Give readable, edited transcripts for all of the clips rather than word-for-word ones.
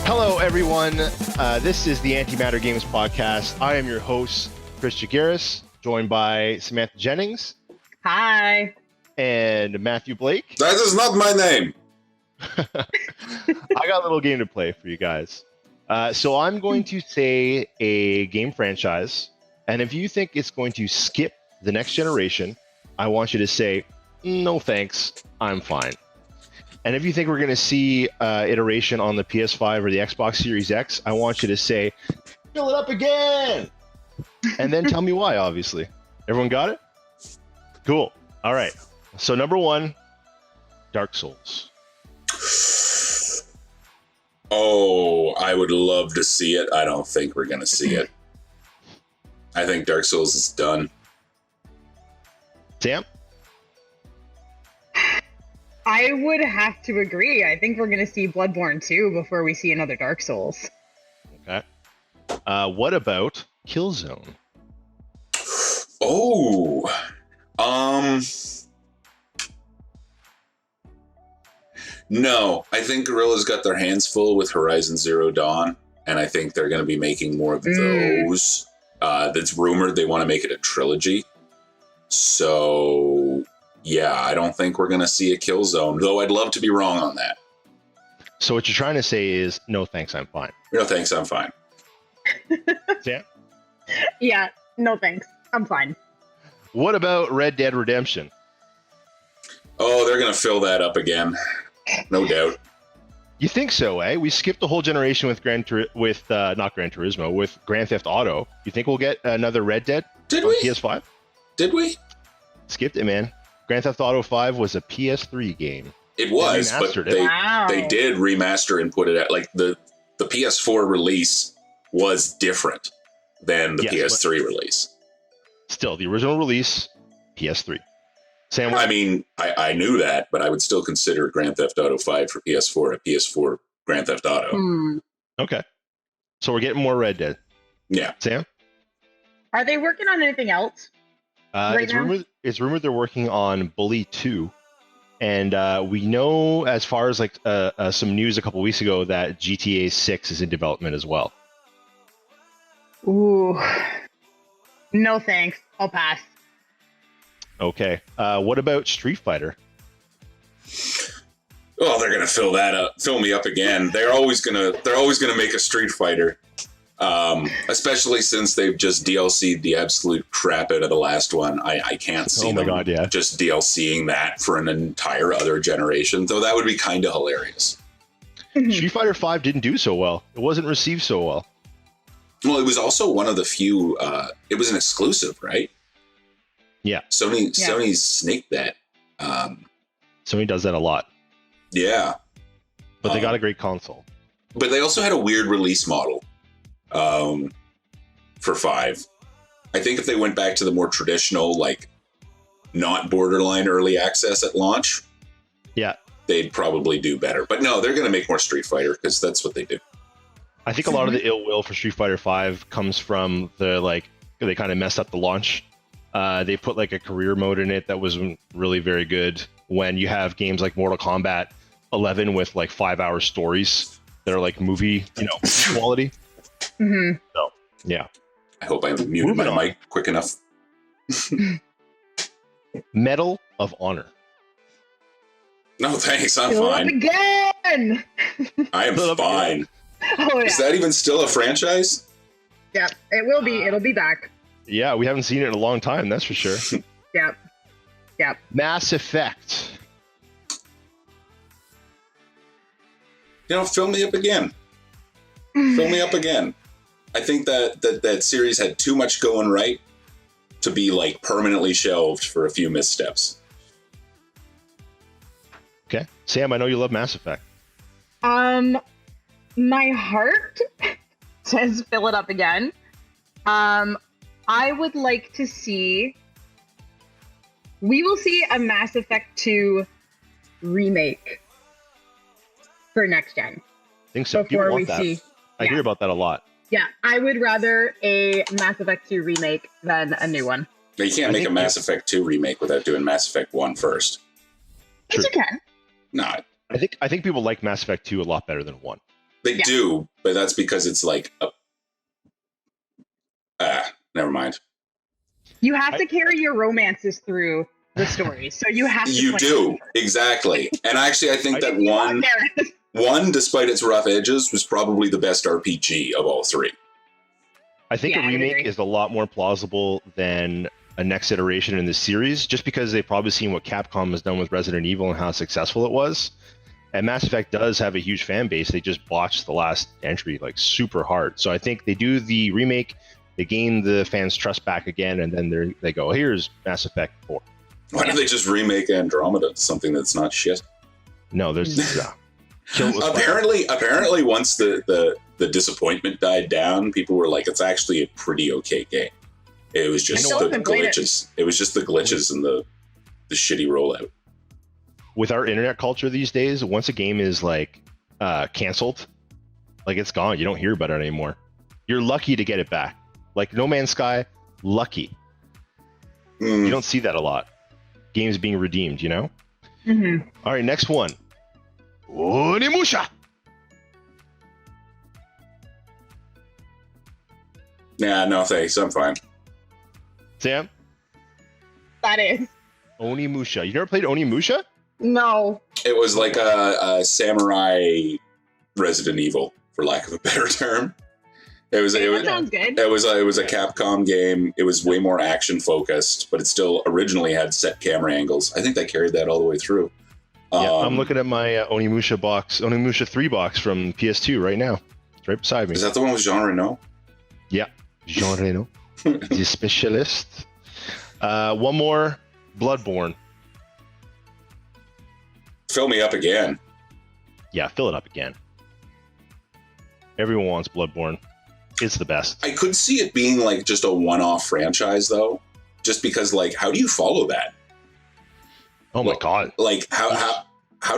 Hello, everyone. This is the Antimatter Games podcast. I am your host, Chris Jagiris, joined by Samantha Jennings. Hi. And Matthew Blake. That is not my name. I got a little game to play for you guys. So I'm going to say a game franchise, and if you think it's going to skip the next generation, I want you to say, no thanks, I'm fine. And if you think we're going to see iteration on the PS5 or the Xbox Series X, I want you to say, fill it up again! And then tell me why, obviously. Everyone got it? Cool. All right. So number one, Dark Souls. Oh, I would love to see it. I don't think we're going to see it. I think Dark Souls is done. Sam? I would have to agree. I think we're going to see Bloodborne 2 before we see another Dark Souls. Okay. What about Killzone? Oh. No, I think Guerrilla's got their hands full with Horizon Zero Dawn, and I think they're going to be making more of those. That's rumored they want to make it a trilogy. So, yeah, I don't think we're going to see a Killzone, though I'd love to be wrong on that. So what you're trying to say is, no thanks, I'm fine. No, thanks, I'm fine. Sam? Yeah, no thanks. I'm fine. What about Red Dead Redemption? Oh, they're going to fill that up again. No doubt. You think so, eh? We skipped the whole generation with not Gran Turismo, with Grand Theft Auto. You think we'll get another Red Dead Did on we? PS5? Did we? Skipped it, man. Grand Theft Auto 5 was a PS3 game. It was, but they did remaster and put it at, like, the PS4 release was different than the PS3 release. Still, the original release, PS3. Sam, I mean, I knew that, but I would still consider Grand Theft Auto 5 for PS4 a PS4 Grand Theft Auto. Okay. So we're getting more Red Dead. Yeah. Sam? Are they working on anything else? It's rumored they're working on Bully 2. And we know, as far as like some news a couple weeks ago, that GTA 6 is in development as well. Ooh. No thanks. I'll pass. Okay. What about Street Fighter? Oh, they're gonna fill me up again. They're always gonna make a Street Fighter, especially since they've just DLC'd the absolute crap out of the last one. I can't see just DLCing that for an entire other generation, though that would be kind of hilarious. Street Fighter 5 didn't do so well. It wasn't received so well. Well, it was also one of the few. It was an exclusive, right? Yeah. Sony snaked that. Sony does that a lot. Yeah. But they got a great console. But they also had a weird release model for 5. I think if they went back to the more traditional, like, not borderline early access at launch, they'd probably do better. But no, they're going to make more Street Fighter because that's what they do. I think a lot of the ill will for Street Fighter 5 comes from they kind of messed up the launch. They put like a career mode in it that wasn't really very good. When you have games like Mortal Kombat 11 with like 5-hour stories that are like movie, quality. Mm-hmm. So, yeah. I hope I muted my mic quick enough. Medal of Honor. No, thanks. I'm Fill fine. up again. I am fine. Oh, yeah. Is that even still a franchise? Yeah, it will be. It'll be back. Yeah, we haven't seen it in a long time, that's for sure. Yep. Mass Effect. Fill me up again. Fill me up again. I think that series had too much going right to be like permanently shelved for a few missteps. Okay. Sam, I know you love Mass Effect. My heart says fill it up again. I would like to see... We will see a Mass Effect 2 remake for next gen. I think so. Before we that. see... I hear about that a lot. Yeah, I would rather a Mass Effect 2 remake than a new one. But you can't make a Mass Effect 2 remake without doing Mass Effect 1 first. Yes, you can. No. I think people like Mass Effect 2 a lot better than 1. They do, but that's because it's like, never mind. You have to carry your romances through the story, so you have to. You do, exactly. And actually, I think that one, despite its rough edges, was probably the best RPG of all three. I think a remake is a lot more plausible than a next iteration in the series, just because they've probably seen what Capcom has done with Resident Evil and how successful it was. And Mass Effect does have a huge fan base. They just botched the last entry like super hard. So I think they do the remake, they gain the fans' trust back again, and then they go, here's Mass Effect 4. Why don't they just remake Andromeda, something that's not shit? No, there's apparently once the disappointment died down, people were like, it's actually a pretty okay game. It was just the glitches. It was just the glitches and the shitty rollout. With our internet culture these days, once a game is like canceled, like it's gone. You don't hear about it anymore. You're lucky to get it back. Like No Man's Sky, lucky. You don't see that a lot. Games being redeemed, you know? Mm-hmm. All right, next one. Onimusha. Nah, no thanks. I'm fine. Sam? That is. Onimusha. You never played Onimusha? No. It was like a samurai Resident Evil, for lack of a better term. Sounds good. It was a Capcom game. It was way more action focused, but it still originally had set camera angles. I think they carried that all the way through. I'm looking at my Onimusha 3 box from PS2 right now. It's right beside me. Is that the one with Jean Reno? Yeah, Jean Reno, the specialist. One more, Bloodborne. Fill me up again. Yeah, fill it up again. Everyone wants Bloodborne. It's the best. I could see it being like just a one-off franchise, though, just because, like, how do you follow that? Oh my god! Like, how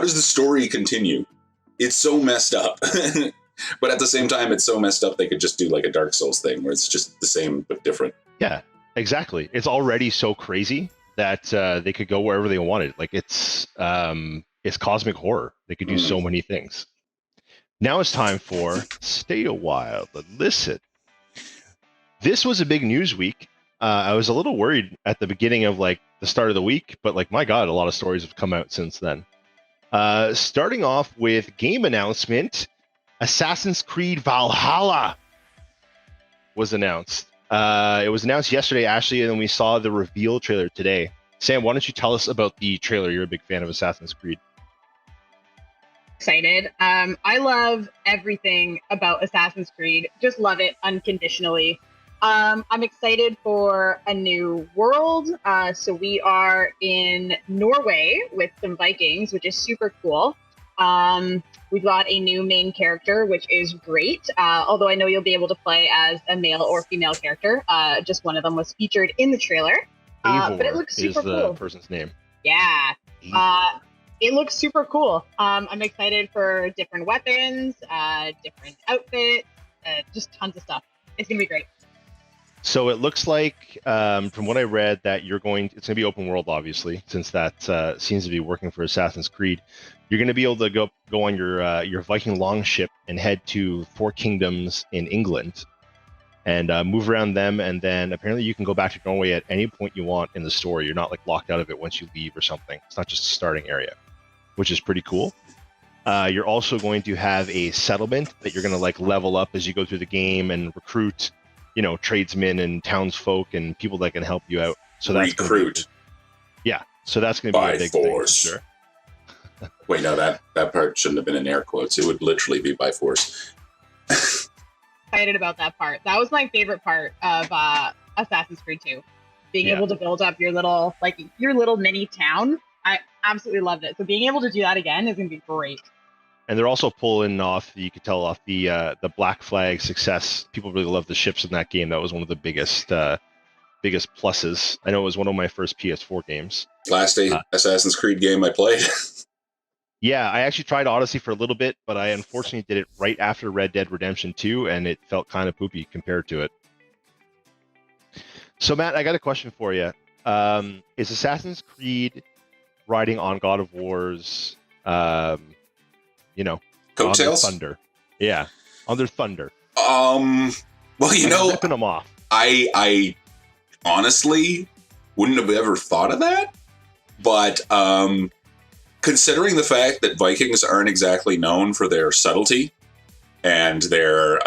does the story continue? It's so messed up, but at the same time, it's so messed up they could just do like a Dark Souls thing where it's just the same but different. Yeah, exactly. It's already so crazy that they could go wherever they wanted. Like it's cosmic horror. They could do so many things. Now it's time for Stay a While and Listen. This was a big news week. I was a little worried at the beginning of like the start of the week, but like, my God, a lot of stories have come out since then. Starting off with game announcement, Assassin's Creed Valhalla was announced. It was announced yesterday, Ashley, and then we saw the reveal trailer today. Sam, why don't you tell us about the trailer? You're a big fan of Assassin's Creed. Excited. I love everything about Assassin's Creed. Just love it unconditionally. I'm excited for a new world. So we are in Norway with some Vikings, which is super cool. We've got a new main character, which is great. Although I know you'll be able to play as a male or female character. Just one of them was featured in the trailer. But it looks super cool. Is the person's name. Yeah. It looks super cool. I'm excited for different weapons, different outfits, just tons of stuff. It's going to be great. So it looks like, from what I read, that it's going to be open world, obviously, since that seems to be working for Assassin's Creed. You're going to be able to go on your Viking longship and head to 4 kingdoms in England and move around them. And then apparently you can go back to Norway at any point you want in the story. You're not like locked out of it once you leave or something. It's not just a starting area, which is pretty cool. You're also going to have a settlement that you're going to like level up as you go through the game and recruit, tradesmen and townsfolk and people that can help you out. So that's recruit. So that's going to be a big force. thing for sure. Wait, no, that part shouldn't have been in air quotes. It would literally be by force. Excited about that part. That was my favorite part of Assassin's Creed 2. Being able to build up your little mini town. I absolutely loved it. So being able to do that again is going to be great. And they're also pulling off, you could tell off the Black Flag success. People really love the ships in that game. That was one of the biggest pluses. I know it was one of my first PS4 games. Last Assassin's Creed game I played. Yeah, I actually tried Odyssey for a little bit, but I unfortunately did it right after Red Dead Redemption 2, and it felt kind of poopy compared to it. So, Matt, I got a question for you. Is Assassin's Creed riding on God of War's, Coattails? Thunder? Yeah, under thunder. Well, you know, ripping them off. I honestly wouldn't have ever thought of that, but considering the fact that Vikings aren't exactly known for their subtlety and their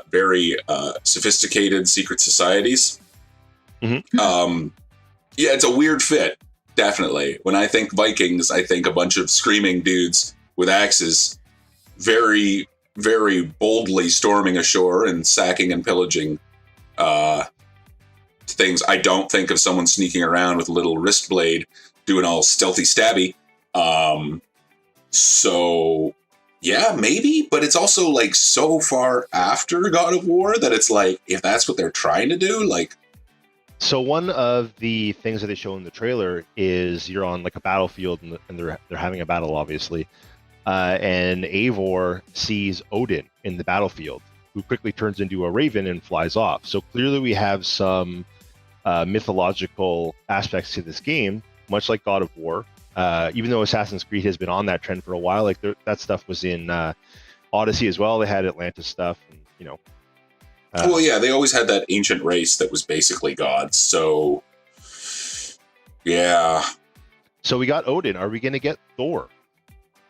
very sophisticated secret societies, yeah, it's a weird fit. Definitely. When I think Vikings, I think a bunch of screaming dudes with axes, very, very boldly storming ashore and sacking and pillaging things. I don't think of someone sneaking around with a little wrist blade doing all stealthy stabby. So yeah, maybe, but it's also like so far after God of War that it's like, if that's what they're trying to do, like. So one of the things that they show in the trailer is you're on like a battlefield and they're having a battle, obviously. And Eivor sees Odin in the battlefield, who quickly turns into a raven and flies off. So clearly we have some mythological aspects to this game, much like God of War. Even though Assassin's Creed has been on that trend for a while, like that stuff was in Odyssey as well. They had Atlantis stuff, and, you know. Well, yeah, they always had that ancient race that was basically gods. So, yeah. So we got Odin. Are we going to get Thor?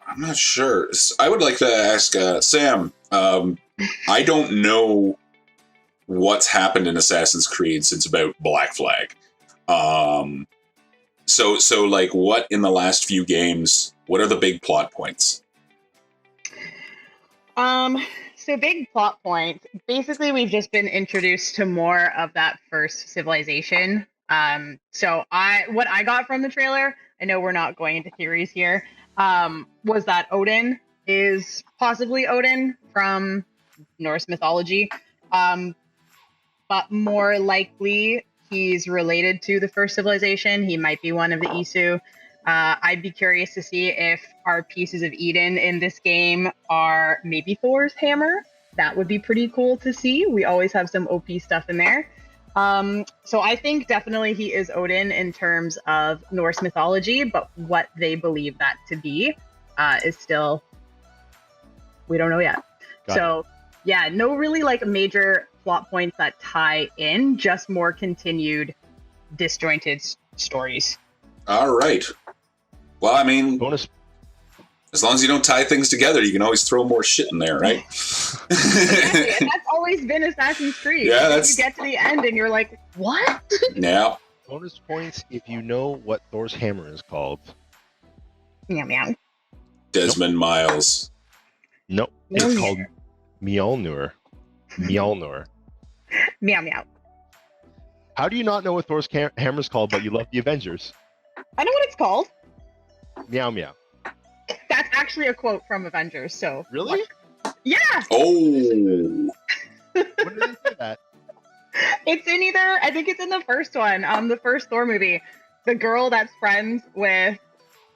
I'm not sure. I would like to ask Sam. I don't know what's happened in Assassin's Creed since about Black Flag. So like, what in the last few games? What are the big plot points? So big plot points. Basically, we've just been introduced to more of that first civilization. So what I got from the trailer, I know we're not going into theories here, was that Odin is possibly Odin from Norse mythology, but more likely he's related to the first civilization. He might be one of the Isu. I'd be curious to see if our pieces of Eden in this game are maybe Thor's hammer. That would be pretty cool to see. We always have some OP stuff in there. So I think definitely he is Odin in terms of Norse mythology, but what they believe that to be is still, we don't know yet. So yeah, no really like major plot points that tie in, just more continued disjointed stories. All right. Well, I mean, bonus. As long as you don't tie things together, you can always throw more shit in there, right? Exactly. And that's always been Assassin's Creed. Yeah, you get to the end and you're like, what? Yeah. Bonus points if you know what Thor's hammer is called. Meow meow. Desmond Miles. Nope. It's called Mjolnir. Mjolnir. Meow meow. How do you not know what Thor's hammer is called, but you love the Avengers? I know what it's called. Meow meow. That's actually a quote from Avengers, so. Really? Yeah! Oh! When did they say that? It's in I think it's in the first one, the first Thor movie. The girl that's friends with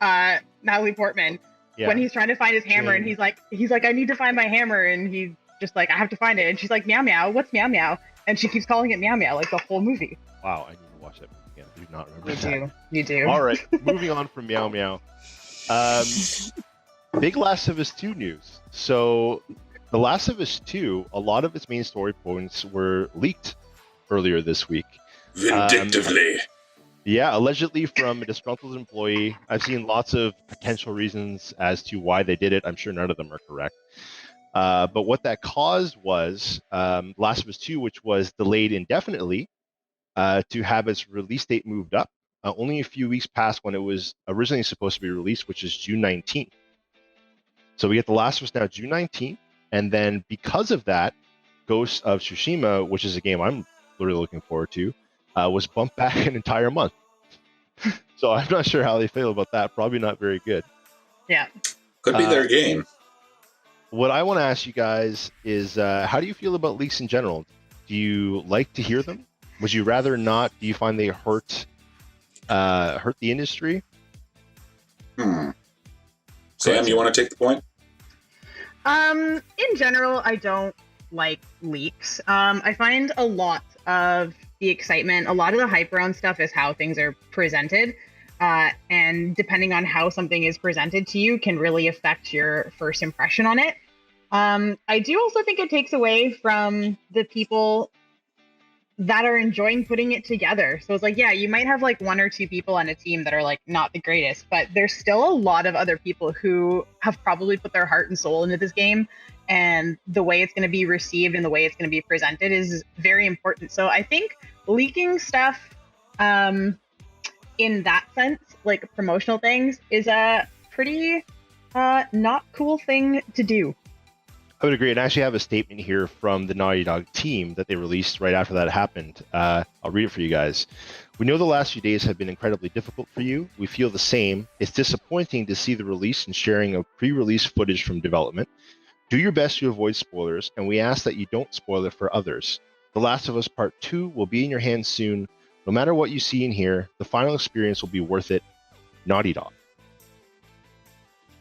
Natalie Portman, when he's trying to find his hammer, and he's like, I need to find my hammer, and he's just like, I have to find it. And she's like, meow meow, what's meow meow? And she keeps calling it meow meow, like the whole movie. Wow, I need to watch that movie again. I do not remember that. You do. All right, moving on from meow meow. Big Last of Us 2 news. So, The Last of Us 2, a lot of its main story points were leaked earlier this week. Vindictively. Yeah, allegedly from a disgruntled employee. I've seen lots of potential reasons as to why they did it. I'm sure none of them are correct. But what that caused was Last of Us 2, which was delayed indefinitely, to have its release date moved up. Only a few weeks past when it was originally supposed to be released, which is June 19th. So we get The Last of Us now June 19th, and then because of that, Ghost of Tsushima, which is a game I'm really looking forward to, was bumped back an entire month. So I'm not sure how they feel about that. Probably not very good. Yeah. Could be their game. What I want to ask you guys is, how do you feel about leaks in general? Do you like to hear them? Would you rather not? Do you find they hurt the industry? Sam, you want to take the point? In general, I don't like leaks. I find a lot of the excitement, a lot of the hype around stuff is how things are presented. And depending on how something is presented to you can really affect your first impression on it. I do also think it takes away from the people that are enjoying putting it together. So it's like, yeah, you might have like one or two people on a team that are like not the greatest, but there's still a lot of other people who have probably put their heart and soul into this game, and the way it's going to be received and the way it's going to be presented is very important. So I think leaking stuff in that sense, like promotional things, is a pretty not cool thing to do. I would agree, and I actually have a statement here from the Naughty Dog team that they released right after that happened. I'll read it for you guys. We know the last few days have been incredibly difficult for you. We feel the same. It's disappointing to see the release and sharing of pre-release footage from development. Do your best to avoid spoilers, and we ask that you don't spoil it for others. The Last of Us Part 2 will be in your hands soon. No matter what you see and hear, the final experience will be worth it. Naughty Dog.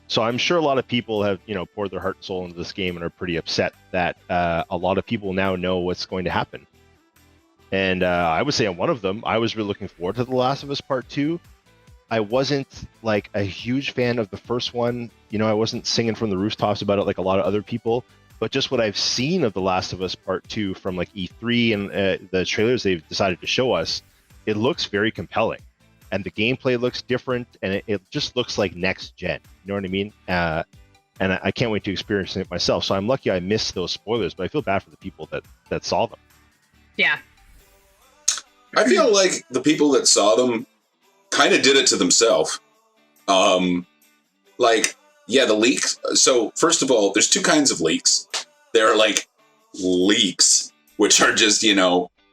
So I'm sure a lot of people have, poured their heart and soul into this game and are pretty upset that a lot of people now know what's going to happen. And I would say I'm one of them. I was really looking forward to The Last of Us Part 2. I wasn't like a huge fan of the first one. I wasn't singing from the rooftops about it like a lot of other people. But just what I've seen of The Last of Us Part 2 from like E3 and the trailers they've decided to show us, it looks very compelling. And the gameplay looks different, and it just looks like next gen. You know what I mean? And I can't wait to experience it myself. So I'm lucky I missed those spoilers, but I feel bad for the people that saw them. Yeah. I feel like the people that saw them kind of did it to themselves. The leaks. So first of all, there's two kinds of leaks. There are like leaks, which are just,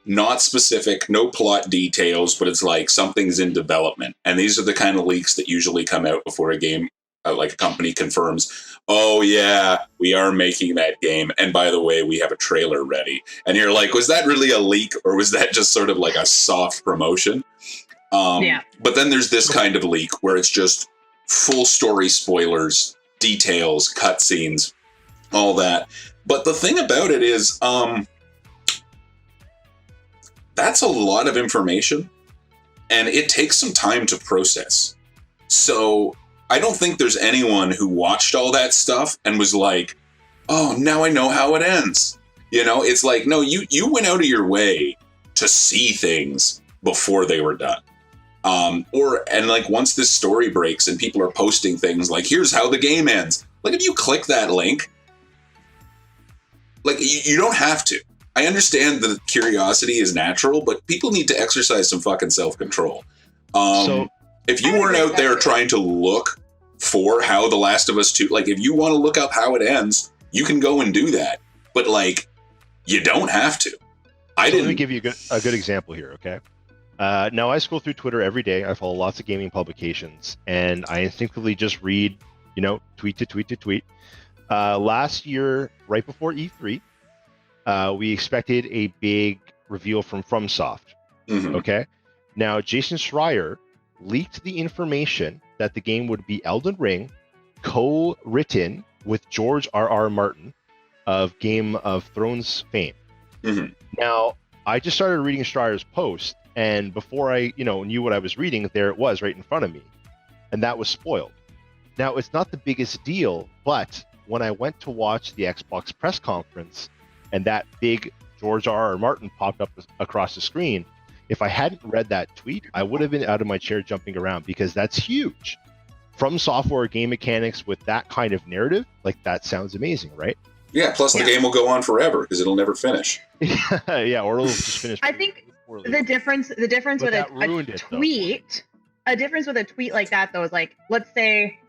not specific, no plot details, but it's like something's in development. And these are the kind of leaks that usually come out before a game, like a company confirms, oh yeah, we are making that game. And by the way, we have a trailer ready. And you're like, was that really a leak, or was that just sort of like a soft promotion? Yeah. But then there's this kind of leak where it's just full story spoilers, details, cutscenes, all that. But the thing about it is, that's a lot of information, and it takes some time to process. So I don't think there's anyone who watched all that stuff and was like, oh, now I know how it ends. It's like, no, you went out of your way to see things before they were done. Once this story breaks and people are posting things like, here's how the game ends. Like, if you click that link, like, you don't have to. I understand that curiosity is natural, but people need to exercise some fucking self-control. If you weren't out there trying to look for how The Last of Us 2, like, if you want to look up how it ends, you can go and do that. But, like, you don't have to. Let me give you a good example here, okay? Now, I scroll through Twitter every day. I follow lots of gaming publications, and I instinctively just read, tweet to tweet to tweet. Last year, right before E3, we expected a big reveal from FromSoft. Mm-hmm. Okay. Now, Jason Schreier leaked the information that the game would be Elden Ring, co-written with George R.R. Martin of Game of Thrones fame. Mm-hmm. Now, I just started reading Schreier's post, and before I, knew what I was reading, there it was right in front of me, and that was spoiled. Now, it's not the biggest deal, but when I went to watch the Xbox press conference, and that big George R.R. Martin popped up across the screen, if I hadn't read that tweet, I would have been out of my chair jumping around, because that's huge. From software game mechanics with that kind of narrative, like, that sounds amazing, right? Yeah, plus the game will go on forever because it'll never finish. Yeah, or it'll just finish. I think the difference with a difference with a tweet like that, though, is like, let's say,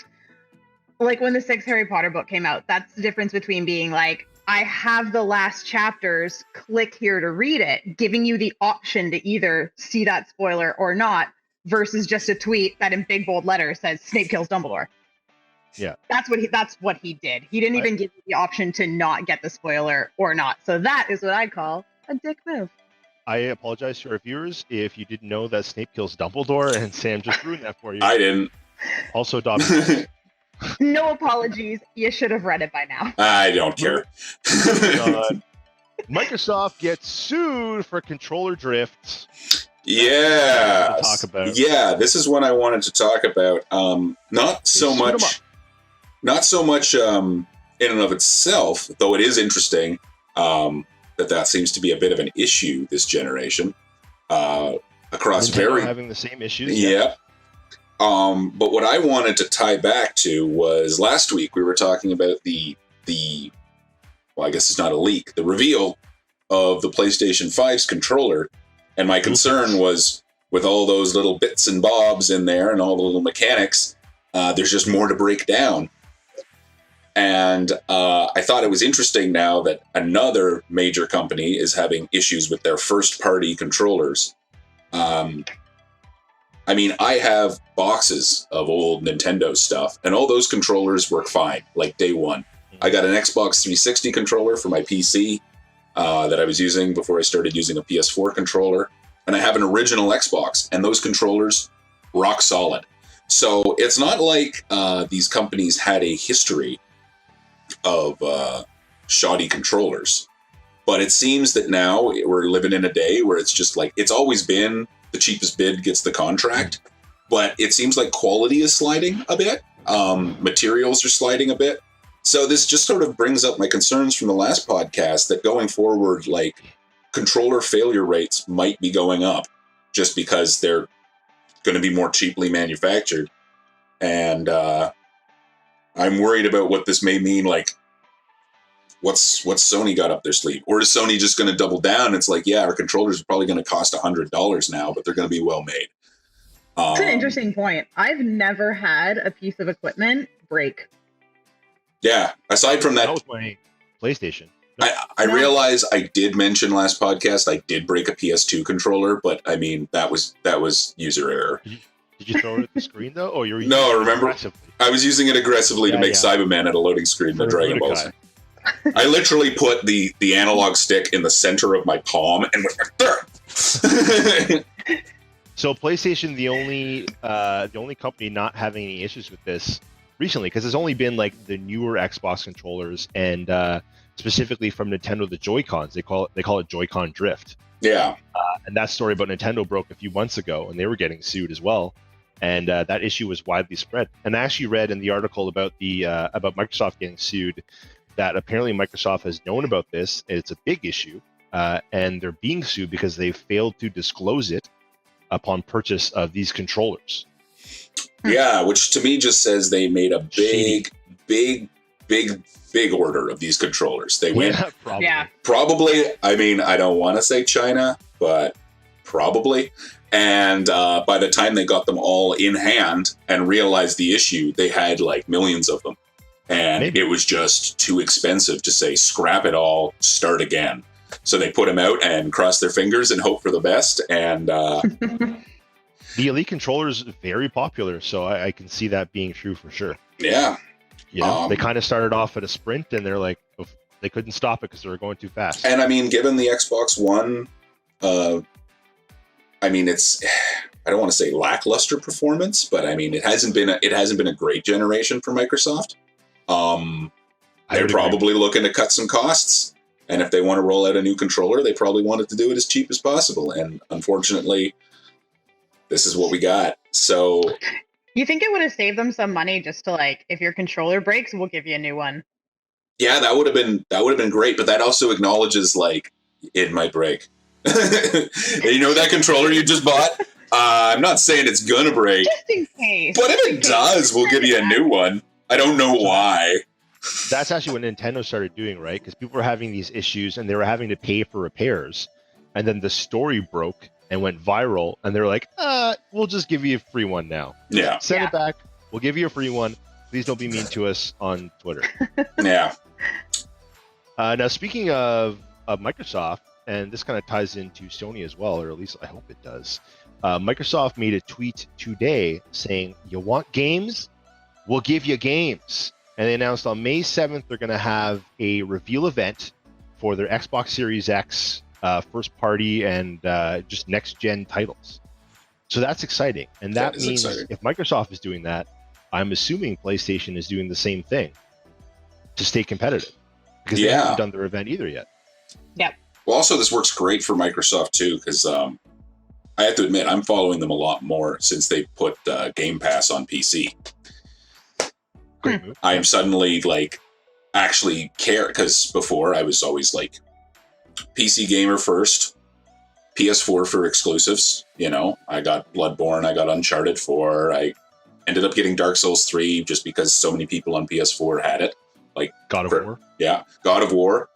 like when the 6th Harry Potter book came out, that's the difference between being like, I have the last chapters, click here to read it, giving you the option to either see that spoiler or not, versus just a tweet that in big bold letters says Snape kills Dumbledore. Yeah. That's what he did. He didn't even give you the option to not get the spoiler or not. So that is what I call a dick move. I apologize to our viewers if you didn't know that Snape kills Dumbledore, and Sam just ruined that for you. I didn't. Also, Dobby. No apologies. You should have read it by now. I don't care. Microsoft gets sued for controller drift. Yeah. Yeah, this is what I wanted to talk about. Not so much in and of itself, though it is interesting that seems to be a bit of an issue this generation across Nintendo having the same issues. Yeah. But what I wanted to tie back to was last week we were talking about the well, I guess it's not a leak, the reveal of the PlayStation 5's controller. And my concern was with all those little bits and bobs in there and all the little mechanics, there's just more to break down. And I thought it was interesting now that another major company is having issues with their first-party controllers. I mean, I have boxes of old Nintendo stuff, and all those controllers work fine, like day one. I got an Xbox 360 controller for my PC that I was using before I started using a PS4 controller, and I have an original Xbox, and those controllers rock solid. So it's not like these companies had a history of shoddy controllers, but it seems that now we're living in a day where it's just like, it's always been the cheapest bid gets the contract, but it seems like quality is sliding a bit. Materials are sliding a bit. So this just sort of brings up my concerns from the last podcast that going forward, like, controller failure rates might be going up just because they're going to be more cheaply manufactured. And I'm worried about what this may mean. Like, what's Sony got up their sleeve? Or is Sony just going to double down? It's like, yeah, our controllers are probably going to cost $100 now, but they're going to be well made. That's an interesting point. I've never had a piece of equipment break. Yeah, aside from that, was my PlayStation. I realize I did mention last podcast I did break a PS2 controller, but I mean that was user error. Did you throw it at the screen though? Oh, you're no. Remember, I was using it aggressively to make Cyberman at a loading screen in the Dragon Balls. I literally put the analog stick in the center of my palm and went like there. So PlayStation, the only company not having any issues with this recently, because it's only been like the newer Xbox controllers and specifically from Nintendo, the Joy-Cons. They call it Joy-Con drift. Yeah. And that story about Nintendo broke a few months ago, and they were getting sued as well. And that issue was widely spread. And I actually read in the article about about Microsoft getting sued that apparently Microsoft has known about this. And it's a big issue, and they're being sued because they failed to disclose it upon purchase of these controllers. Yeah, which to me just says they made a big order of these controllers. They went probably. I mean, I don't want to say China, but probably. And by the time they got them all in hand and realized the issue, they had like millions of them. And it was just too expensive to say, scrap it all, start again. So they put them out and crossed their fingers and hope for the best. And the Elite controller is very popular, so I can see that being true for sure. Yeah. You know, they kind of started off at a sprint, and they're like, they couldn't stop it because they were going too fast. And I mean, given the Xbox One, I mean, it's, I don't want to say lackluster performance, but I mean, it hasn't been a great generation for Microsoft. They're probably looking to cut some costs, and if they want to roll out a new controller, they probably wanted to do it as cheap as possible. And unfortunately, this is what we got. So, you think it would have saved them some money just to, like, if your controller breaks, we'll give you a new one? Yeah, that would have been great. But that also acknowledges, like, it might break. You know that controller you just bought? I'm not saying it's gonna break, just in case. But if it does, we'll give you a new one. I don't know why. That's actually what Nintendo started doing, right? Because people were having these issues and they were having to pay for repairs, and then the story broke and went viral, and they're like, we'll just give you a free one now. Yeah. Send it back. We'll give you a free one. Please don't be mean to us on Twitter. Yeah. Now, speaking of Microsoft, and this kind of ties into Sony as well, or at least I hope it does. Microsoft made a tweet today saying, you want games? We'll give you games. And they announced on May 7th, they're going to have a reveal event for their Xbox Series X first party and just next gen titles. So that's exciting. And that means if Microsoft is doing that, I'm assuming PlayStation is doing the same thing to stay competitive, because they haven't done their event either yet. Yep. Well, also this works great for Microsoft too, because I have to admit I'm following them a lot more since they put Game Pass on PC. Great move. I am suddenly like actually care, because before I was always like PC gamer first, PS4 for exclusives. I got Bloodborne, I got Uncharted 4, I ended up getting Dark Souls 3 just because so many people on PS4 had it. Like God of War. Yeah, God of War.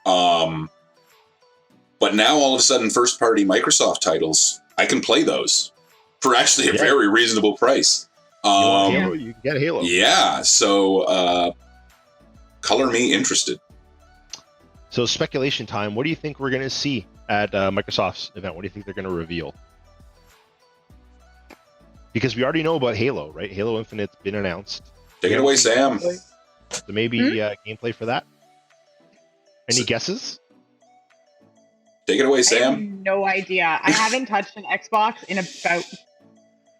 But now all of a sudden, first-party Microsoft titles, I can play those for actually a very reasonable price. Halo, you can get Halo. Yeah, so color me interested. So speculation time. What do you think we're going to see at Microsoft's event? What do you think they're going to reveal? Because we already know about Halo, right? Halo Infinite's been announced. Take it away, Sam. So maybe gameplay for that? Any guesses? Take it away, Sam. I have no idea. I haven't touched an Xbox in about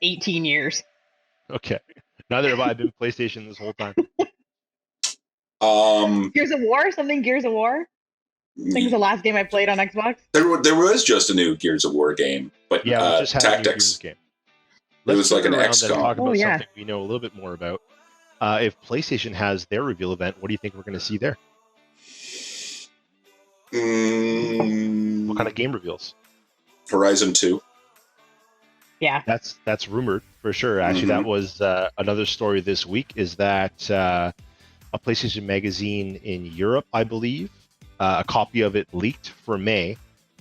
18 years. Okay. Neither have I been PlayStation this whole time. Gears of War? Something Gears of War? I think it's the last game I played on Xbox. There was just a new Gears of War game, but yeah, we just had Tactics. A new Gears game. It was like an XCOM. Talk about something we know a little bit more about. If PlayStation has their reveal event, what do you think we're going to see there? What kind of game reveals? Horizon 2. Yeah, that's rumored for sure. Actually, that was another story this week. Is that a PlayStation magazine in Europe, I believe, a copy of it leaked for May,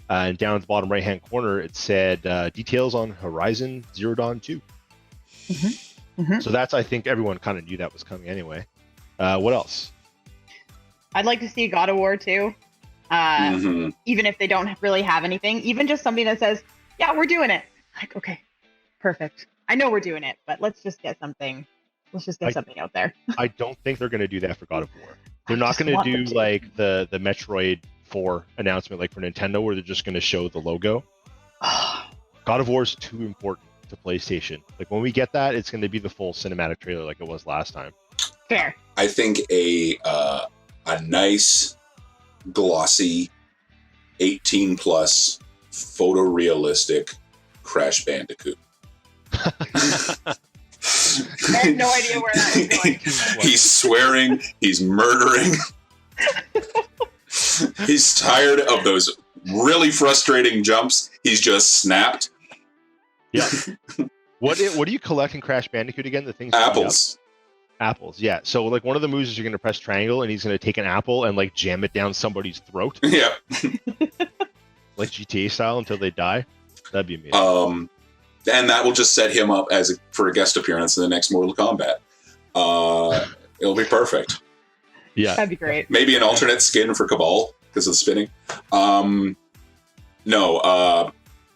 and down at the bottom right-hand corner, it said details on Horizon Zero Dawn 2. So that's, I think everyone kind of knew that was coming anyway. What else? I'd like to see God of War 2. Even if they don't really have anything, even just something that says, yeah, we're doing it. Like, okay, perfect. I know we're doing it, but let's just get something. Let's just get something out there. I don't think they're going to do that for God of War. They're not going to do like the Metroid 4 announcement like for Nintendo, where they're just going to show the logo. God of War is too important to PlayStation. Like when we get that, it's going to be the full cinematic trailer like it was last time. Fair. I think a nice, glossy, 18 plus, photorealistic Crash Bandicoot. I have no idea where that is going. He's swearing. He's murdering. He's tired of those really frustrating jumps. He's just snapped. Yeah. What do you collect in Crash Bandicoot again? The things. Apples. Apples, yeah. So like one of the moves is you're going to press triangle, and he's going to take an apple and like jam it down somebody's throat. Yeah. Like GTA style until they die. That'd be amazing. And that will just set him up for a guest appearance in the next Mortal Kombat. It'll be perfect. Yeah, that'd be great. Maybe an alternate skin for Cabal because of the spinning.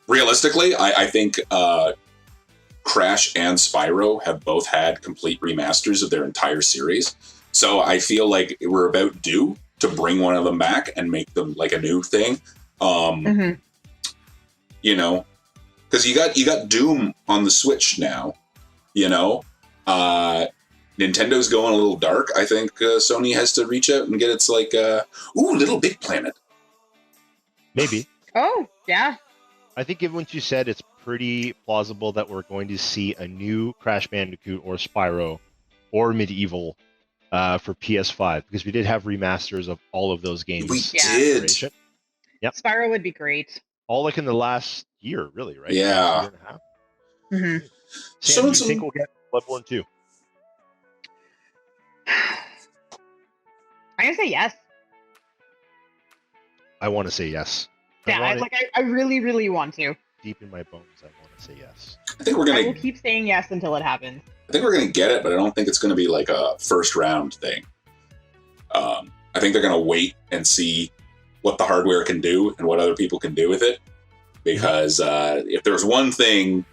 Realistically, I think Crash and Spyro have both had complete remasters of their entire series. So I feel like we're about due to bring one of them back and make them like a new thing. You know, because you got Doom on the Switch now. You know, Nintendo's going a little dark. I think Sony has to reach out and get its like, Little Big Planet. Maybe. Oh, yeah. I think given what you said, it's pretty plausible that we're going to see a new Crash Bandicoot or Spyro or Medieval for PS5, because we did have remasters of all of those games. We did. Yep. Spyro would be great. All like in the last year, really, right? Yeah. Year and a half. So do you think we'll get Bloodborne 2? I'm gonna say yes. I want to say yes. Yeah, I really, really want to. Deep in my bones, I want to say yes. I think I will keep saying yes until it happens. I think we're gonna get it, but I don't think it's gonna be like a first round thing. I think they're gonna wait and see what the hardware can do and what other people can do with it. Because if there's one thing,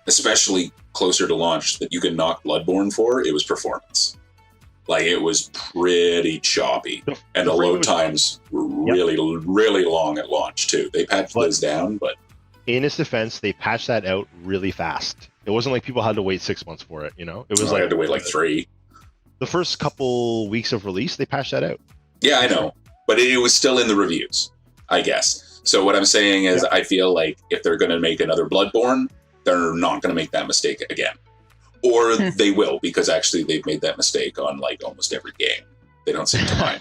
especially closer to launch, that you can knock Bloodborne for, it was performance. Like, it was pretty choppy. And the load times were really, really long at launch, too. They patched those down, but... In its defense, they patched that out really fast. It wasn't like people had to wait 6 months for it, you know? It was I had to wait like 3. The first couple weeks of release, they patched that out. Yeah, I know. But it was still in the reviews, I guess. So what I'm saying is, I feel like if they're going to make another Bloodborne, they're not going to make that mistake again. Or they will, because actually they've made that mistake on like almost every game. They don't seem to mind.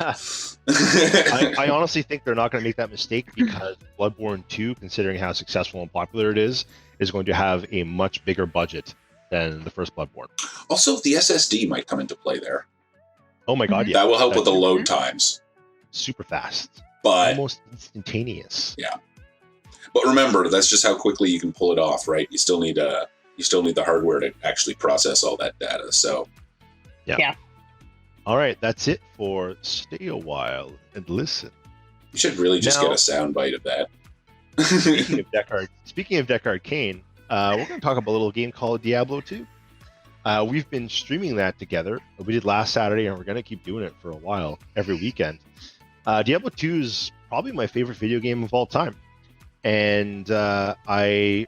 I honestly think they're not going to make that mistake because Bloodborne 2, considering how successful and popular it is going to have a much bigger budget than the first Bloodborne. Also, the SSD might come into play there. Oh my god, yeah. That will help with the load times. Super fast. But almost instantaneous. Yeah. But remember, that's just how quickly you can pull it off, right? You still need the hardware to actually process all that data. So Yeah. All right, that's it for Stay a While and Listen. You should really just get a soundbite of that. Speaking of Deck Arcane, we're going to talk about a little game called Diablo 2. We've been streaming that together. We did last Saturday, and we're going to keep doing it for a while, every weekend. Diablo 2 is probably my favorite video game of all time. And I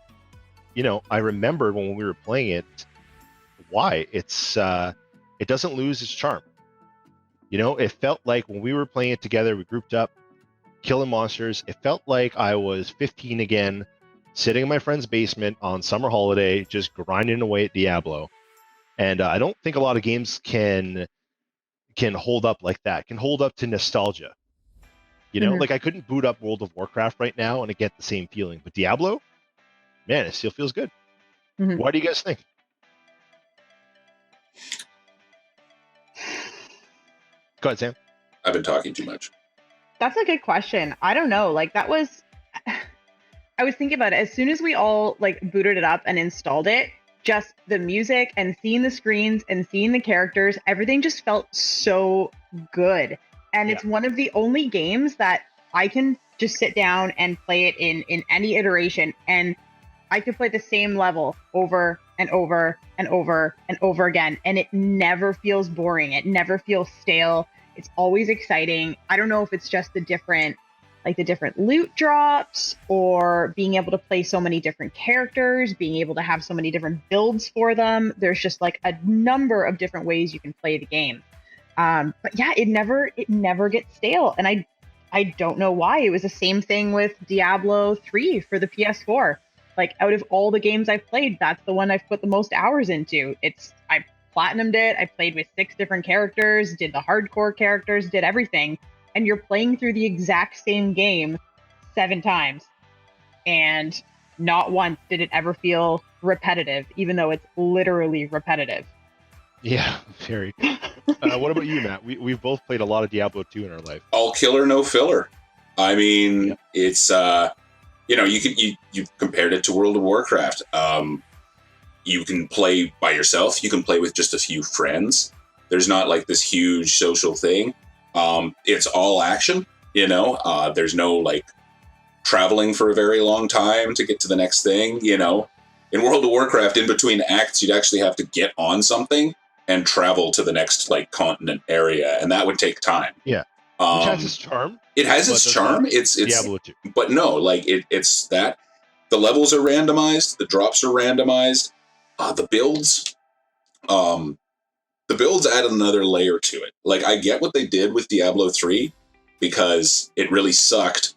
remember when we were playing it, why. It doesn't lose its charm. It felt like when we were playing it together, we grouped up, killing monsters. It felt like I was 15 again, sitting in my friend's basement on summer holiday, just grinding away at Diablo. And I don't think a lot of games can hold up like that, can hold up to nostalgia. Like I couldn't boot up World of Warcraft right now and get the same feeling. But Diablo, man, it still feels good. Mm-hmm. What do you guys think? Go ahead, Sam. I've been talking too much. That's a good question. I don't know. Like I was thinking about it. As soon as we all booted it up and installed it, just the music and seeing the screens and seeing the characters, everything just felt so good. And it's one of the only games that I can just sit down and play it in any iteration, and I could play the same level over and over and over and over again, and it never feels boring. It never feels stale. It's always exciting. I don't know if it's just the different loot drops, or being able to play so many different characters, being able to have so many different builds for them. There's just a number of different ways you can play the game. But yeah, it never gets stale. And I don't know why. It was the same thing with Diablo 3 for the PS4. Out of all the games I've played, that's the one I've put the most hours into. I platinumed it. I played with 6 different characters, did the hardcore characters, did everything. And you're playing through the exact same game 7 times. And not once did it ever feel repetitive, even though it's literally repetitive. Yeah, very. What about you, Matt? We've both played a lot of Diablo 2 in our life. All killer, no filler. I mean, it's you compared it to World of Warcraft. You can play by yourself. You can play with just a few friends. There's not this huge social thing. It's all action. There's no traveling for a very long time to get to the next thing. In World of Warcraft, in between acts, you'd actually have to get on something and travel to the next continent area, and that would take time. Yeah, which has its charm. It has its charm. It's Diablo 2. But no, it's that the levels are randomized, the drops are randomized, the builds add another layer to it. I get what they did with Diablo 3 because it really sucked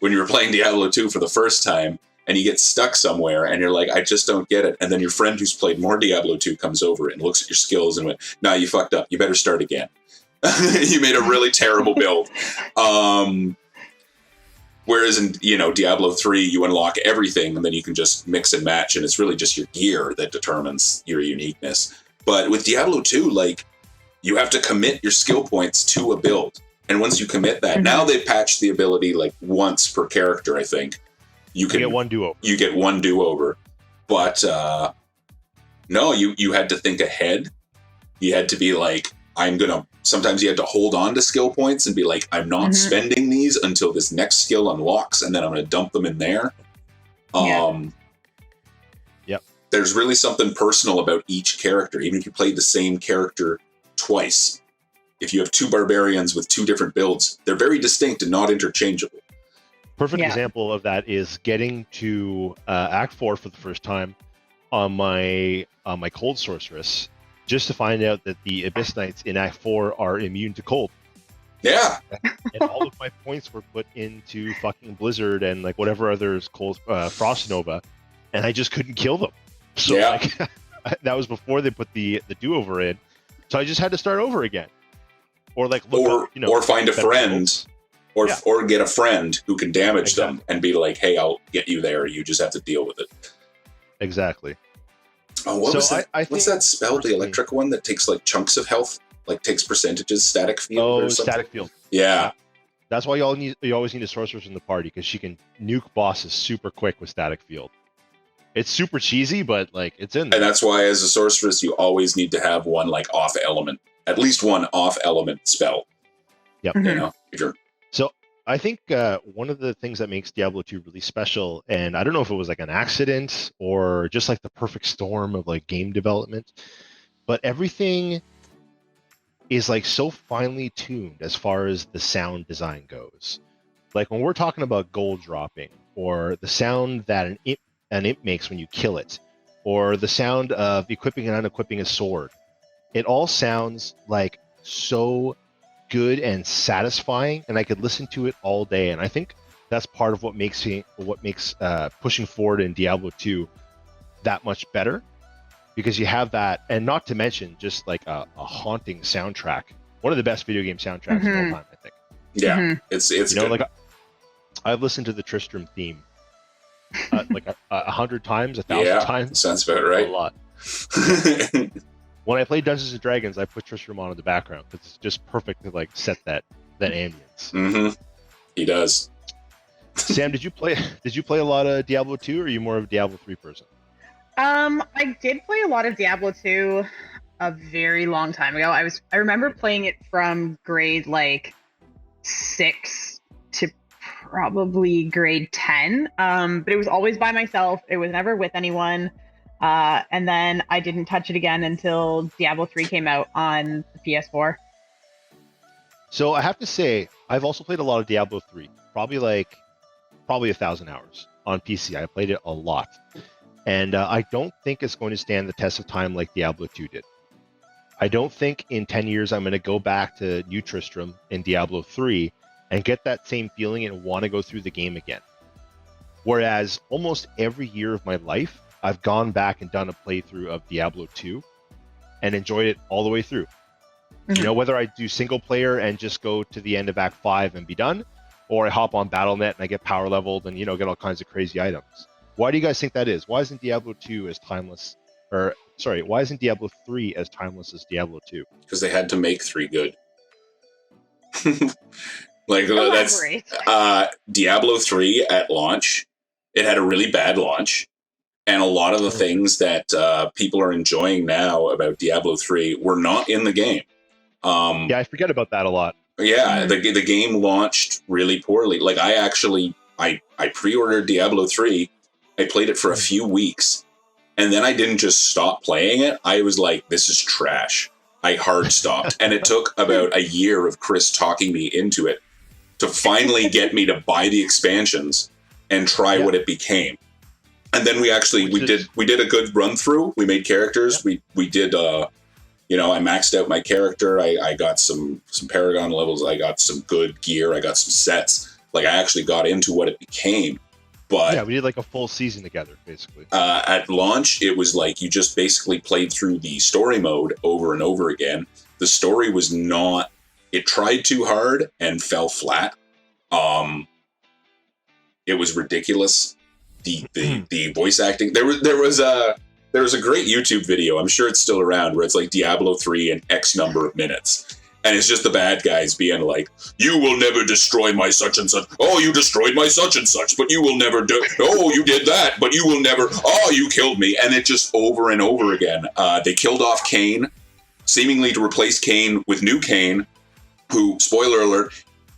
when you were playing Diablo 2 for the first time. And you get stuck somewhere, and you're like, I just don't get it. And then your friend who's played more Diablo 2 comes over and looks at your skills and went, nah, you fucked up. You better start again. You made a really terrible build. Whereas in, Diablo 3, you unlock everything, and then you can just mix and match, and it's really just your gear that determines your uniqueness. But with Diablo 2, you have to commit your skill points to a build. And once you commit that, now they've patched the ability once per character, I think. You get one do-over. You get one do-over. But no, you had to think ahead. You had to be sometimes you had to hold on to skill points and be I'm not spending these until this next skill unlocks, and then I'm going to dump them in there. Yep. There's really something personal about each character, even if you played the same character twice. If you have 2 barbarians with 2 different builds, they're very distinct and not interchangeable. Perfect example of that is getting to Act 4 for the first time on my Cold Sorceress, just to find out that the Abyss Knights in Act 4 are immune to cold. Yeah. And all of my points were put into fucking Blizzard and whatever others, Frost Nova, and I just couldn't kill them. So that was before they put the do-over in. So I just had to start over again. or like look or up, you know, or find a better friend, builds. or Yeah. or get a friend who can damage Exactly. them and be like, hey, I'll get you there. You just have to deal with it. Exactly. Oh, what So was that? I What's think that spell? The personally- electric one that takes like chunks of health, like takes percentages, static field Oh, or something. static field. Yeah. That's why you always need a sorceress in the party, because she can nuke bosses super quick with static field. It's super cheesy, but like it's in there. And that's why, as a sorceress, you always need to have one like off element, at least one off element spell. Yep. You know, if you're So I think one of the things that makes Diablo 2 really special, and I don't know if it was like an accident or just like the perfect storm of like game development, but everything is like so finely tuned as far as the sound design goes. Like when we're talking about gold dropping, or the sound that an imp makes when you kill it, or the sound of equipping and unequipping a sword, it all sounds like so good and satisfying, and I could listen to it all day. And I think that's part of what makes pushing forward in Diablo 2 that much better, because you have that, and not to mention just like a haunting soundtrack, one of the best video game soundtracks of all time, I think. yeah, it's You know, good. like I've listened to the Tristram theme like 100 times, 1,000 times, sounds about a right. lot. When I play Dungeons and Dragons, I put Tristram on in the background because it's just perfect to like set that ambience. Mm-hmm. He does. Sam, did you play a lot of Diablo 2, or are you more of a Diablo 3 person? I did play a lot of Diablo 2 a very long time ago. I remember playing it from grade like 6 to probably grade 10. But it was always by myself. It was never with anyone. And then I didn't touch it again until Diablo 3 came out on the PS4. So I have to say, I've also played a lot of Diablo 3, probably 1,000 hours on PC. I played it a lot. And I don't think it's going to stand the test of time like Diablo 2 did. I don't think in 10 years I'm going to go back to New Tristram in Diablo 3 and get that same feeling and want to go through the game again. Whereas almost every year of my life, I've gone back and done a playthrough of Diablo 2 and enjoyed it all the way through. You know, whether I do single player and just go to the end of Act 5 and be done, or I hop on Battle.net and I get power leveled and, you know, get all kinds of crazy items. Why do you guys think that is? Why isn't Diablo 2 as timeless, why isn't Diablo 3 as timeless as Diablo 2? Because they had to make 3 good. Like Elaborate. that's Diablo 3 at launch. It had a really bad launch, and a lot of the things that people are enjoying now about Diablo 3 were not in the game. Yeah, I forget about that a lot. Yeah, the game launched really poorly. Like I pre-ordered Diablo 3. I played it for a few weeks, and then I didn't just stop playing it. I was like, this is trash. I hard stopped. And it took about a year of Chris talking me into it to finally get me to buy the expansions and try what it became. And then we did a good run through. We made characters. We did I maxed out my character. I got some Paragon levels. I got some good gear. I got some sets. Like I actually got into what it became. But yeah, we did like a full season together, basically. At launch, it was like you just basically played through the story mode over and over again. The story was not. It tried too hard and fell flat. It was ridiculous. The voice acting. There was a great YouTube video. I'm sure it's still around, where it's like Diablo 3 in X number of minutes. And it's just the bad guys being like, you will never destroy my such and such. Oh, you destroyed my such and such, but you will never do. Oh, you did that, but you will never. Oh, you killed me. And it just over and over again. They killed off Cain, seemingly to replace Cain with new Cain, who, spoiler alert,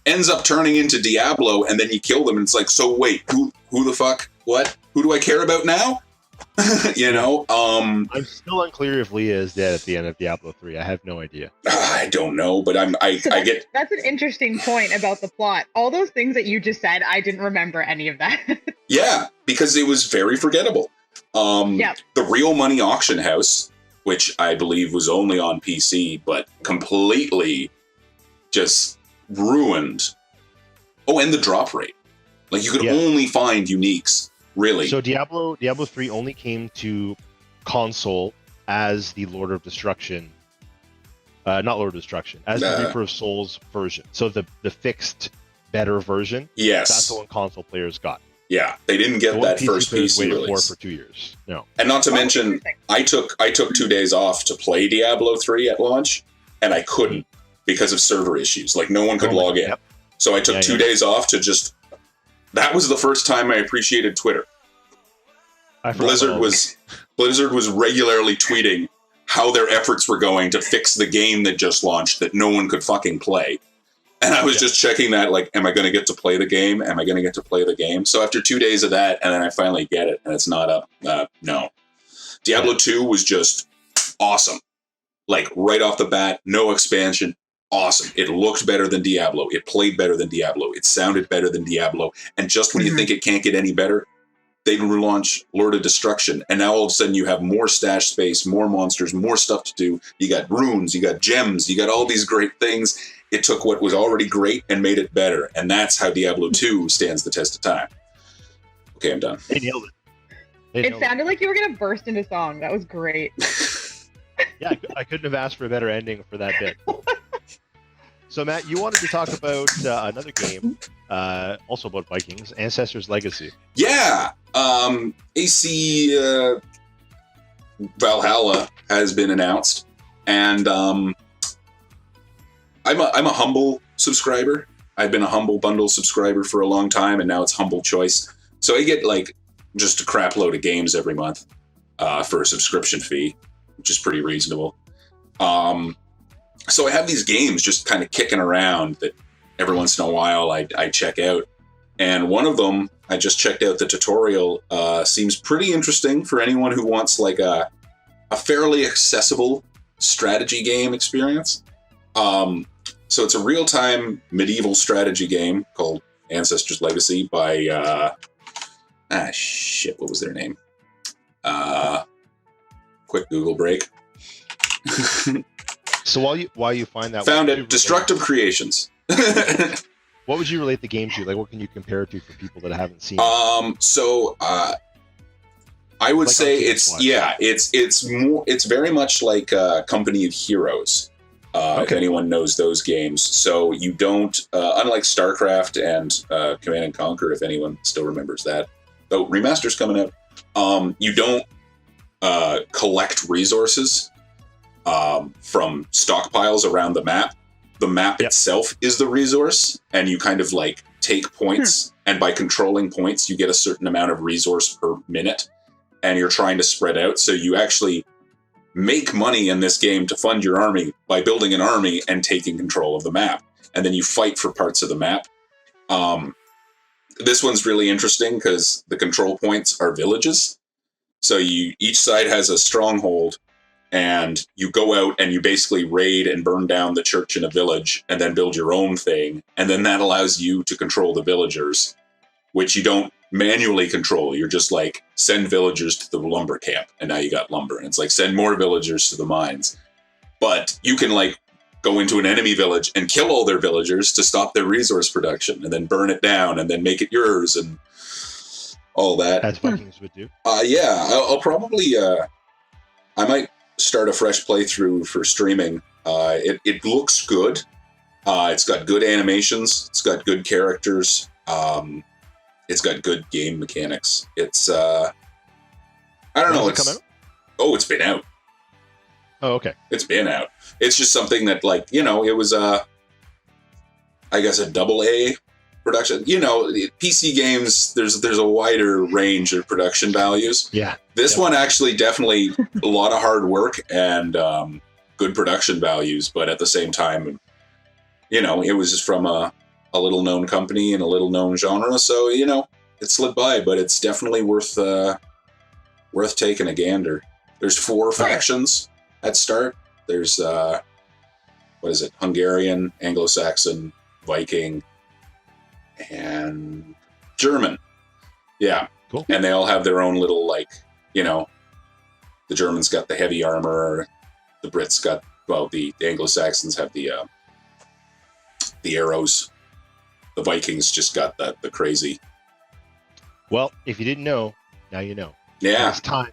ends up turning into Diablo, and then you kill them. And it's like, so wait, who the fuck? What? Who do I care about now? You know, I'm still unclear if Leah is dead at the end of Diablo 3. I have no idea. I don't know, but That's an interesting point about the plot. All those things that you just said, I didn't remember any of that. Yeah, because it was very forgettable. The Real Money Auction House, which I believe was only on PC, but completely just ruined. Oh, and the drop rate. Like you could only find uniques. Really? So Diablo 3 only came to console as the Lord of Destruction not Lord of Destruction, as the Reaper of Souls version. So the fixed, better version. Yes, that's the one console players got. Yeah, they didn't get that first PC release for 2 years. No, and not to mention, I took 2 days off to play Diablo 3 at launch, and I couldn't because of server issues. Like no one could log in, so I took 2 days off to just. That was the first time I appreciated Twitter. Blizzard was regularly tweeting how their efforts were going to fix the game that just launched that no one could fucking play. And I was just checking that, like, am I going to get to play the game? Am I going to get to play the game? So after 2 days of that, and then I finally get it, and it's not up. No. Diablo 2 was just awesome. Like, right off the bat, no expansion. Awesome. It looked better than Diablo. It played better than Diablo. It sounded better than Diablo. And just when you think it can't get any better, they relaunch Lord of Destruction. And now all of a sudden you have more stash space, more monsters, more stuff to do. You got runes, you got gems, you got all these great things. It took what was already great and made it better. And that's how Diablo 2 stands the test of time. Okay, I'm done. They nailed it. It sounded like you were going to burst into song. That was great. Yeah, I couldn't have asked for a better ending for that bit. So, Matt, you wanted to talk about another game, also about Vikings, Ancestors Legacy. Yeah. AC Valhalla has been announced. And I'm a Humble subscriber. I've been a Humble Bundle subscriber for a long time, and now it's Humble Choice. So I get, like, just a crap load of games every month for a subscription fee, which is pretty reasonable. So I have these games just kind of kicking around that every once in a while I check out. And one of them, I just checked out the tutorial, seems pretty interesting for anyone who wants like a fairly accessible strategy game experience. So it's a real-time medieval strategy game called Ancestors Legacy by, what was their name? Quick Google break. So while you find that, found it, Destructive Creations. What would you relate the game to? Like, what can you compare it to for people that haven't seen? I would say it's very much like Company of Heroes. If anyone knows those games, so you don't unlike StarCraft and Command and Conquer, if anyone still remembers that. Though remaster's coming out, you don't collect resources from stockpiles around the map. The map itself is the resource, and you kind of like take points, and by controlling points, you get a certain amount of resource per minute, and you're trying to spread out. So you actually make money in this game to fund your army by building an army and taking control of the map. And then you fight for parts of the map. This one's really interesting because the control points are villages. So each side has a stronghold, and you go out and you basically raid and burn down the church in a village and then build your own thing. And then that allows you to control the villagers, which you don't manually control. You're just like, send villagers to the lumber camp, and now you got lumber. And it's like, send more villagers to the mines. But you can like go into an enemy village and kill all their villagers to stop their resource production, and then burn it down and then make it yours and all that. As Vikings would do. I'll probably I might start a fresh playthrough for streaming. It looks good. It's got good animations. It's got good characters. It's got good game mechanics. It's I don't know. It's come out? Oh, it's been out. Oh, okay. It's been out. It's just something that, like, you know, it was I guess a AA production. You know, PC games, there's a wider range of production values. Yeah. This one actually definitely a lot of hard work and good production values, but at the same time, you know, it was just from a little known company and a little known genre, so, you know, it slid by, but it's definitely worth taking a gander. There's 4 factions at start. There's Hungarian, Anglo-Saxon, Viking, and German. Yeah. Cool. And they all have their own little, like, you know, the Germans got the heavy armor, the Brits got, well, the Anglo-Saxons have the arrows. The Vikings just got the crazy. Well, if you didn't know, now you know. Yeah. It's time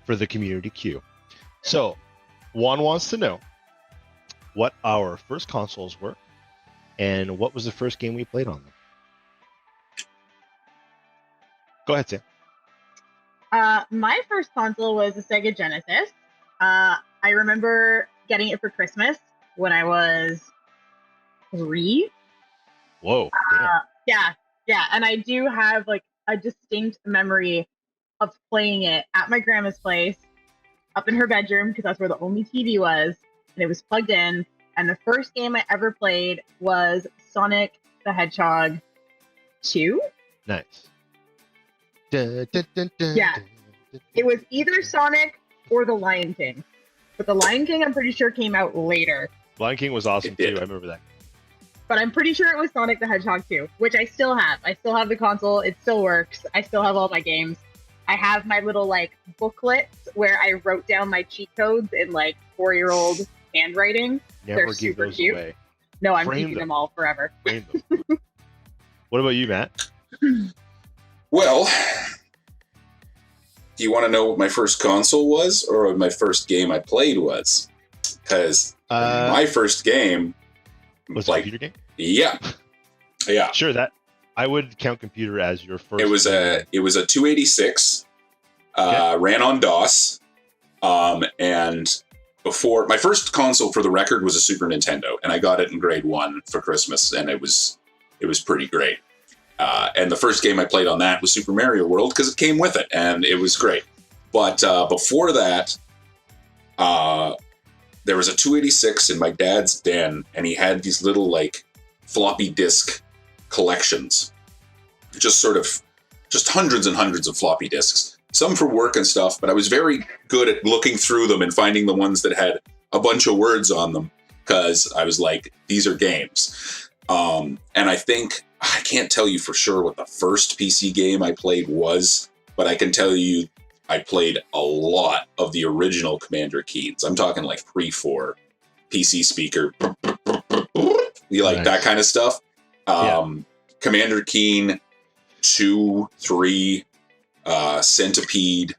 for the community queue. So, Juan wants to know, what our first consoles were and what was the first game we played on them. Go ahead, Sam. My first console was a Sega Genesis. I remember getting it for Christmas when I was 3. Whoa. Damn. Yeah, and I do have like a distinct memory of playing it at my grandma's place, up in her bedroom, because that's where the only TV was, and it was plugged in. And the first game I ever played was Sonic the Hedgehog 2. Nice. Yeah. It was either Sonic or The Lion King. But The Lion King, I'm pretty sure, came out later. Lion King was awesome too. I remember that. But I'm pretty sure it was Sonic the Hedgehog 2, which I still have. I still have the console. It still works. I still have all my games. I have my little like booklets where I wrote down my cheat codes in like 4-year-old handwriting. Never They're give super those cute. away. No, I'm Frame keeping them all forever. Frame them. What about you, Matt? Well, do you want to know what my first console was or what my first game I played was? Because my first game was like, a computer game? Yeah. Sure, that I would count computer as your first. It was a 286. Ran on DOS. And before my first console, for the record, was a Super Nintendo, and I got it in grade 1 for Christmas, and it was pretty great. And the first game I played on that was Super Mario World because it came with it, and it was great. But before that, there was a 286 in my dad's den, and he had these little like floppy disk collections, just hundreds and hundreds of floppy disks, some for work and stuff. But I was very good at looking through them and finding the ones that had a bunch of words on them, because I was like, these are games. And I think, I can't tell you for sure what the first PC game I played was, but I can tell you I played a lot of the original Commander Keens. I'm talking like pre-4 PC speaker, you like that kind of stuff. Commander Keen 2, 3, Centipede,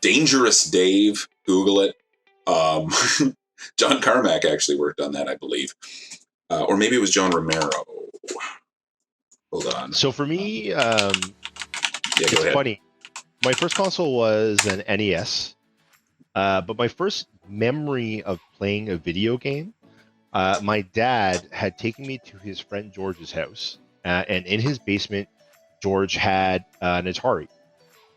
Dangerous Dave, Google it. John Carmack actually worked on that, I believe. Or maybe it was John Romero. Hold on. So for me, go it's ahead. funny. My first console was an NES, but my first memory of playing a video game, my dad had taken me to his friend George's house, and in his basement, George had an Atari,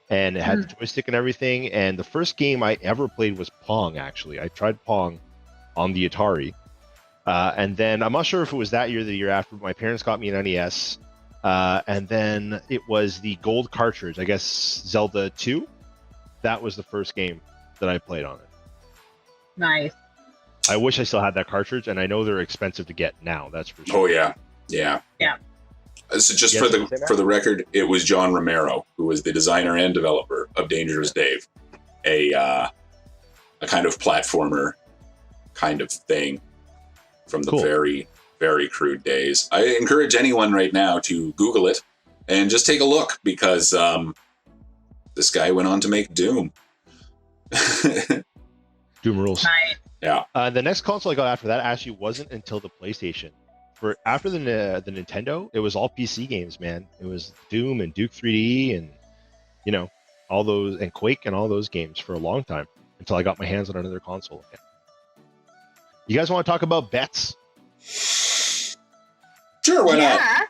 and it had the joystick and everything. And the first game I ever played was Pong. Actually, I tried Pong on the Atari, and then I'm not sure if it was that year or the year after, but my parents got me an NES. And then it was the gold cartridge, I guess Zelda 2. That was the first game that I played on it. Nice. I wish I still had that cartridge, and I know they're expensive to get now, that's for sure. Oh, yeah. So just for the record, it was John Romero, who was the designer and developer of Dangerous Dave, a kind of platformer kind of thing from the very, very crude days. I encourage anyone right now to Google it and just take a look, because this guy went on to make Doom. Doom rules. Nice. Yeah. The next console I got after that actually wasn't until the PlayStation. After the Nintendo, it was all PC games, man. It was Doom and Duke 3D and all those, and Quake and all those games for a long time, until I got my hands on another console again. You guys want to talk about bets? Sure, why not?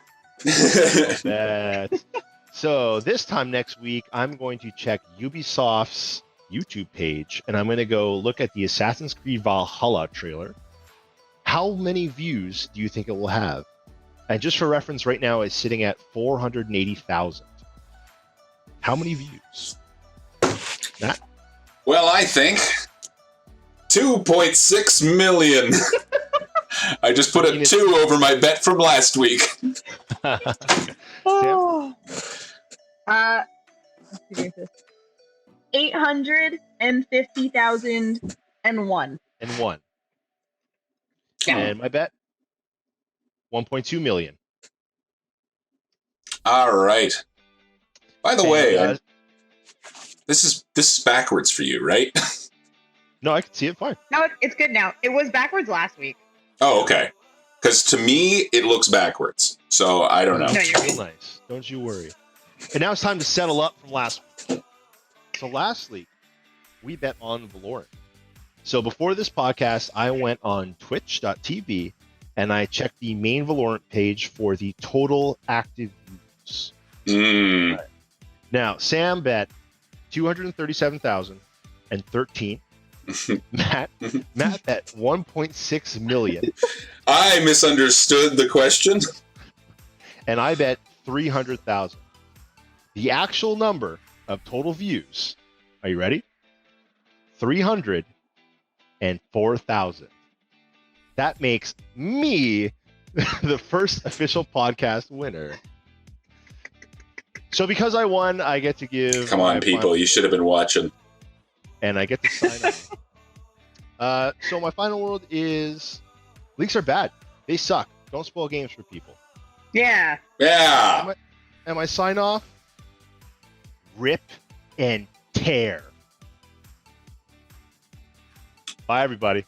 Bets. So this time next week, I'm going to check Ubisoft's YouTube page, and I'm going to go look at the Assassin's Creed Valhalla trailer. How many views do you think it will have? And just for reference, right now it's sitting at 480,000. How many views? Matt? Well, I think 2.6 million. I just put a 2 over my bet from last week. Oh. 850,001. And one. Yeah. And my bet? 1.2 million. All right. By the way, And, this is backwards for you, right? No, I can see it fine. No, it's good now. It was backwards last week. Oh, okay. Because to me, it looks backwards. So I don't know. No, you're Real nice. Don't you worry. And now it's time to settle up from last week. So last week, we bet on Valorant. So before this podcast, I went on twitch.tv and I checked the main Valorant page for the total active views. Mm. Now, Sam bet 237,013. Matt bet 1.6 million. I misunderstood the question. And I bet 300,000. The actual number of total views, are you ready? 304,000. That makes me the first official podcast winner. So because I won, I get to give... Come on, people. You should have been watching. And I get to sign up. So my final word is... Leaks are bad. They suck. Don't spoil games for people. Yeah. Yeah. And my sign off? Rip and tear. Bye, everybody.